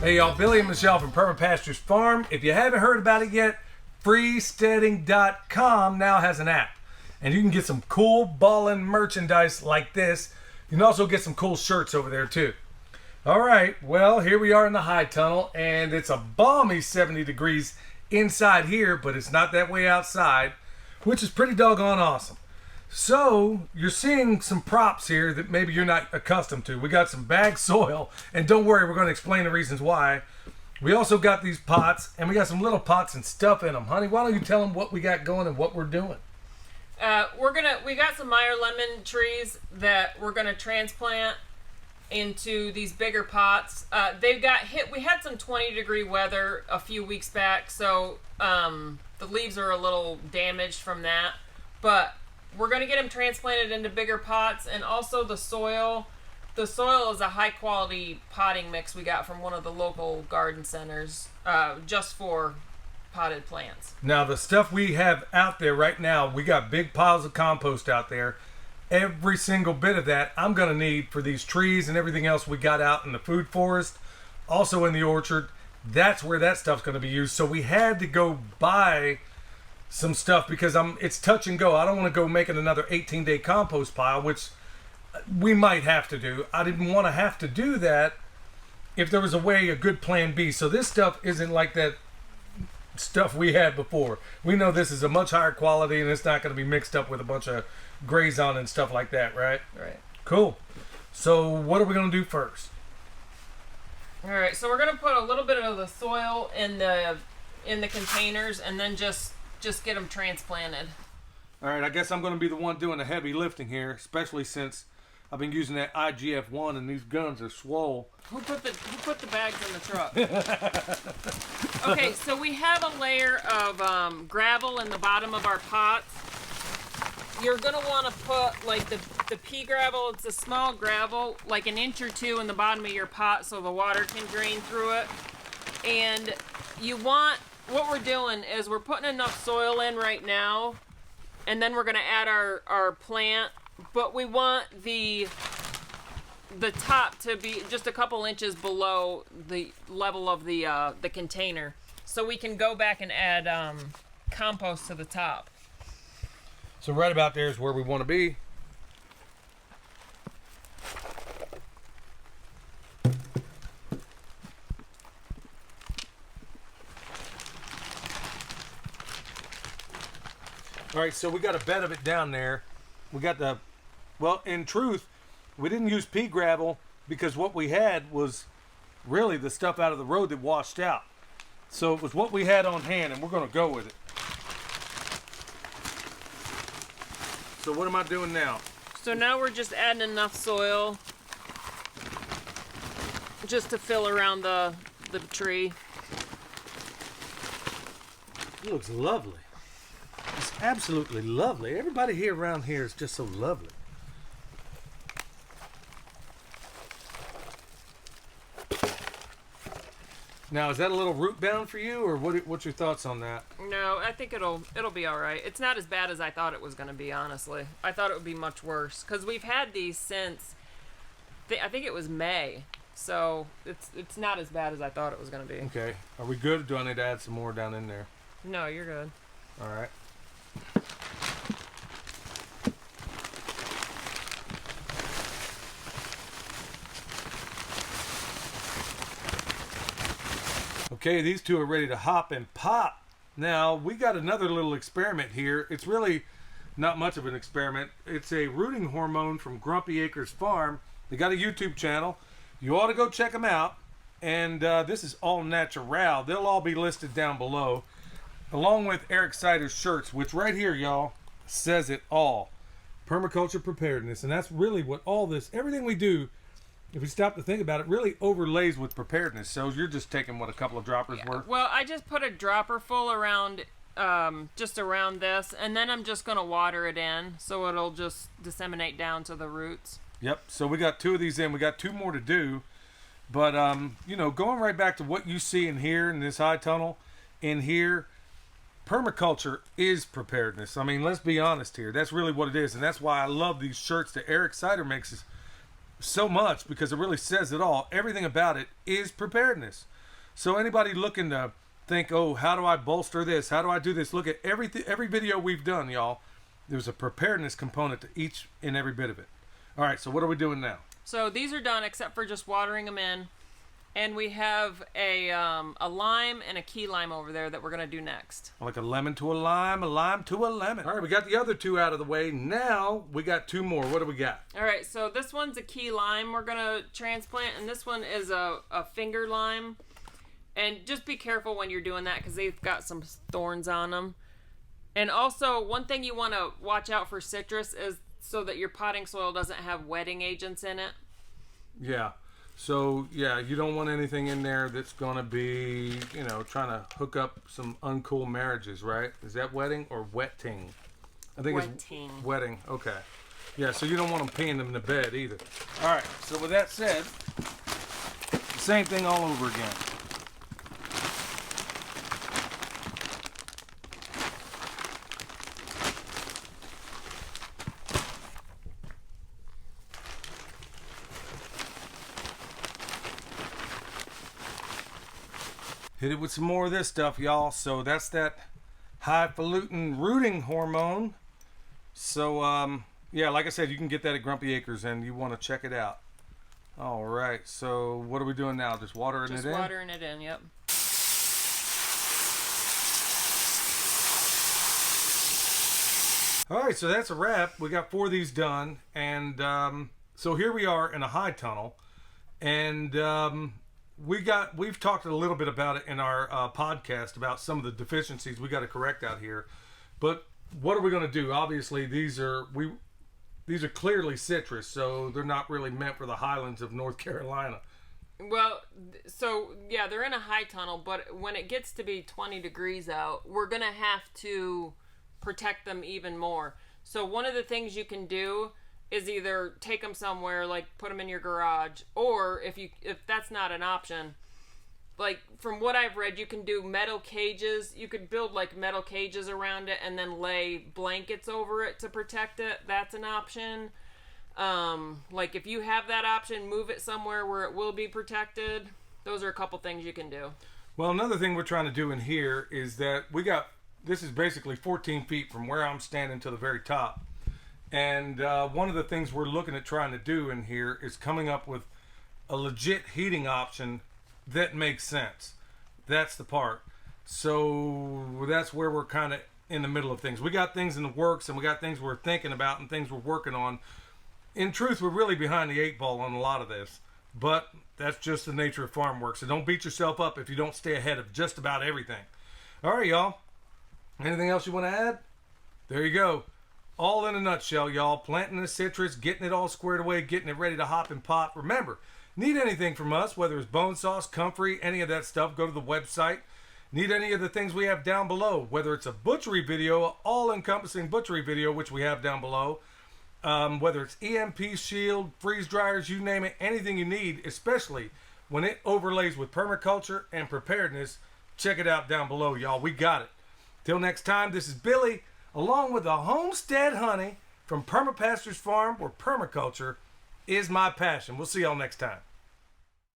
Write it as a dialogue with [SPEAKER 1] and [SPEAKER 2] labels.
[SPEAKER 1] Hey y'all, Billy and Michelle from Perma Pastures Farm. If you haven't heard about it yet, freesteading.com now has an app. And you can get some cool ballin' merchandise like this. You can also get some cool shirts over there too. Alright, well here we are in the high tunnel and it's a balmy 70 degrees inside here, but it's not that way outside, which is pretty doggone awesome. So, you're seeing some props here that maybe you're not accustomed to. We got some bag soil, and don't worry, we're going to explain the reasons why. We also got these pots, and we got some little pots and stuff in them. Honey, why don't you tell them what we got going and what we're doing?
[SPEAKER 2] We got some Meyer lemon trees that we're gonna transplant into these bigger pots. They've got hit. We had some 20-degree weather a few weeks back, so the leaves are a little damaged from that, but we're going to get them transplanted into bigger pots. And also the soil is a high quality potting mix we got from one of the local garden centers, just for potted plants.
[SPEAKER 1] Now the stuff we have out there right now, we got big piles of compost out there. Every single bit of that I'm going to need for these trees and everything else we got out in the food forest, also in the orchard. That's where that stuff's going to be used. So we had to go buy some stuff because it's touch and go. I don't want to go making another 18-day compost pile, which we might have to do. I didn't want to have to do that if there was a good plan B. So this stuff isn't like that stuff we had before. We know this is a much higher quality and it's not going to be mixed up with a bunch of Grazon and stuff like that, right?
[SPEAKER 2] Right.
[SPEAKER 1] Cool. So what are we going to do first?
[SPEAKER 2] All right, so we're going to put a little bit of the soil in the containers and then just get them transplanted.
[SPEAKER 1] All right, I guess I'm going to be the one doing the heavy lifting here, especially since I've been using that IGF-1 and these guns are swole.
[SPEAKER 2] Who put the bags in the truck? Okay, so we have a layer of gravel in the bottom of our pots. You're going to want to put like the pea gravel. It's a small gravel, like an inch or two in the bottom of your pot so the water can drain through it. And what we're doing is we're putting enough soil in right now, and then we're going to add our plant, but we want the top to be just a couple inches below the level of the container, so we can go back and add compost to the top.
[SPEAKER 1] So right about there is where we want to be. All right, so we got a bed of it down there. We got in truth, we didn't use pea gravel because what we had was really the stuff out of the road that washed out. So it was what we had on hand, and we're going to go with it. So what am I doing now?
[SPEAKER 2] So now we're just adding enough soil just to fill around the tree.
[SPEAKER 1] It looks lovely. It's absolutely lovely. Everybody here around here is just so lovely. Now, is that a little root bound for you, or what's your thoughts on that?
[SPEAKER 2] No, I think it'll be all right. It's not as bad as I thought it was going to be, honestly. I thought it would be much worse because we've had these since I think it was May, so it's not as bad as I thought it was going to be.
[SPEAKER 1] Okay, are we good, or do I need to add some more down in there?
[SPEAKER 2] No, you're good.
[SPEAKER 1] All right. Okay, these two are ready to hop and pop. Now, we got another little experiment here. It's really not much of an experiment. It's a rooting hormone from Grumpy Acres Farm. They got a YouTube channel. You ought to go check them out. And this is all natural. They'll all be listed down below, along with Eric Sider's shirts, which right here, y'all, says it all. Permaculture preparedness. And that's really what all this, everything we do, if we stop to think about it, really overlays with preparedness. So you're just taking, what, a couple of droppers worth?
[SPEAKER 2] Well, I just put a dropper full around, just around this, and then I'm just going to water it in so it'll just disseminate down to the roots.
[SPEAKER 1] Yep, so we got 2 of these in. We got 2 more to do. But, going right back to what you see in here, in this high tunnel, in here, permaculture is preparedness. I mean, let's be honest here. That's really what it is. And that's why I love these shirts that Eric Sider makes so much because it really says it all. Everything about it is preparedness. So anybody looking to think, oh, how do I bolster this? How do I do this? Look at every video we've done, y'all. There's a preparedness component to each and every bit of it. All right, so what are we doing now?
[SPEAKER 2] So these are done except for just watering them in. And we have a lime and a key lime over there that we're going to do next.
[SPEAKER 1] Like a lemon to a lime to a lemon. All right, we got the other two out of the way. Now we got two more. What do we got?
[SPEAKER 2] All right, so this one's a key lime we're going to transplant, and this one is a finger lime. And just be careful when you're doing that because they've got some thorns on them. And also, one thing you want to watch out for citrus is so that your potting soil doesn't have wetting agents in it.
[SPEAKER 1] Yeah. So, yeah, you don't want anything in there that's going to be, you know, trying to hook up some uncool marriages, right? Is that wetting or wetting? I think
[SPEAKER 2] Wetting.
[SPEAKER 1] It's wetting. Okay. Yeah, so you don't want them peeing them in the bed either. All right, so with that said, same thing all over again. Hit it with some more of this stuff, y'all. So that's that highfalutin rooting hormone. So, yeah, like I said, you can get that at Grumpy Acres, and you want to check it out. All right, so what are we doing now? Just watering it in?
[SPEAKER 2] Just watering it in, yep.
[SPEAKER 1] All right, so that's a wrap. We got 4 of these done, and so here we are in a high tunnel, and we've talked a little bit about it in our podcast about some of the deficiencies we got to correct out here. But what are we going to do? Obviously, these are clearly citrus, so they're not really meant for the highlands of North Carolina.
[SPEAKER 2] Well, so yeah, they're in a high tunnel, but when it gets to be 20 degrees out, we're going to have to protect them even more. So one of the things you can do is either take them somewhere, like put them in your garage, or if that's not an option, like from what I've read, you can do metal cages. You could build like metal cages around it and then lay blankets over it to protect it. That's an option. Like if you have that option, move it somewhere where it will be protected. Those are a couple things you can do.
[SPEAKER 1] Well, another thing we're trying to do in here is that this is basically 14 feet from where I'm standing to the very top. And one of the things we're looking at trying to do in here is coming up with a legit heating option that makes sense. That's the part. So that's where we're kind of in the middle of things. We got things in the works, and we got things we're thinking about and things we're working on. In truth, we're really behind the 8 ball on a lot of this. But that's just the nature of farm work. So don't beat yourself up if you don't stay ahead of just about everything. All right, y'all. Anything else you want to add? There you go. All in a nutshell, y'all. Planting the citrus, getting it all squared away, getting it ready to hop and pop. Remember, need anything from us, whether it's bone sauce, comfrey, any of that stuff, go to the website. Need any of the things we have down below, whether it's a butchery video, all-encompassing butchery video, which we have down below, whether it's EMP shield, freeze dryers, you name it, anything you need, especially when it overlays with permaculture and preparedness, check it out down below, y'all. We got it. Till next time, this is Billy, along with the homestead honey from Perma Pastures Farm, where permaculture is my passion. We'll see y'all next time.